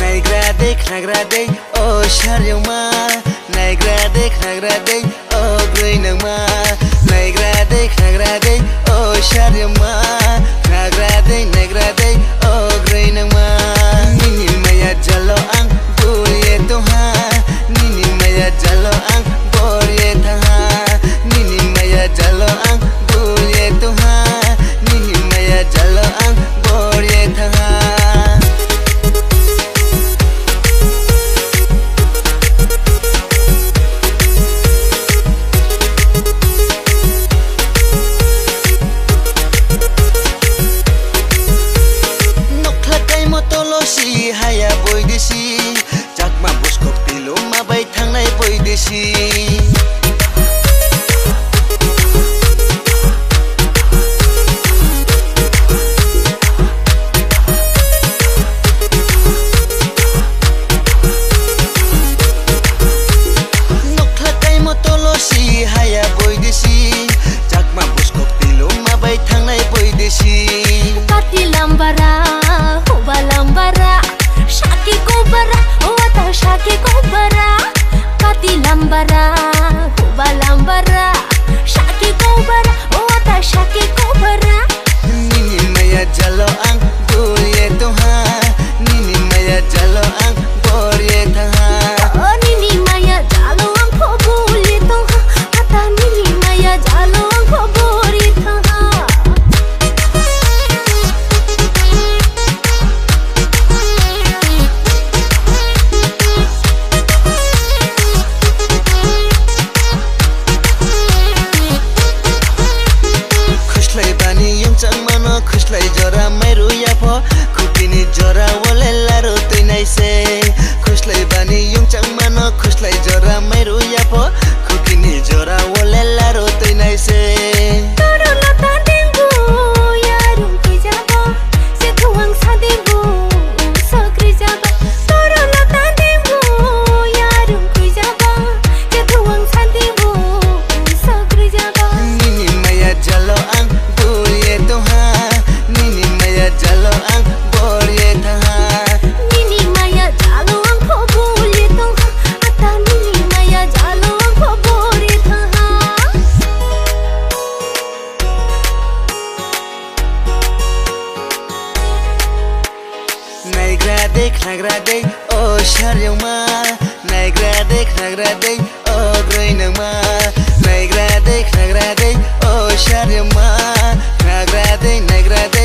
nagraday oh sharyama nagraday oh greenama nagraday oh sharyama nagraday oh greenama nini maya jalo ang buye toha nini maya jalo ang borye tha nini maya jalo ang buye toha nini maya jalo ang borye tha si haya boy desi jakma buskok pilo mabai thangnai boy desi nokhlakai motolo si haya boy desi jakma buskok pilo mabai thangnai boy desi pati lambara lambara shaki kobara wata shaki kobara kati lambara huba lambara shaki kobara wata shaki kobara nini maya jalo ang buye toha nini maya jalo ang borye tha oh nini maya jalo ang phobuli toha ata nini maya jalo ang phobori tha खुशलाई जरा मेरो याफो खुकिनी जरा वले लारो तैनाइ से खुशलाई बानी युङचाङ मान खुशलाई जरा मेरो याफो खुकिनी जरा वले लारो तैनाइ से तोरो लता देबो यारुम कि जाबो से थुवाङ सादेबो सक्रि जाबो तोरो लता देबो यारुम कि जाबो से थुवाङ सादेबो सक्रि जाबो निनी माया जलो आं बुये तोहा jalo ang borye tha nini maya jalo ang phobuli toha ata nini maya jalo ang phobori tha nagraday oh sharyama nagraday oh greenama nagraday oh sharyama nagraday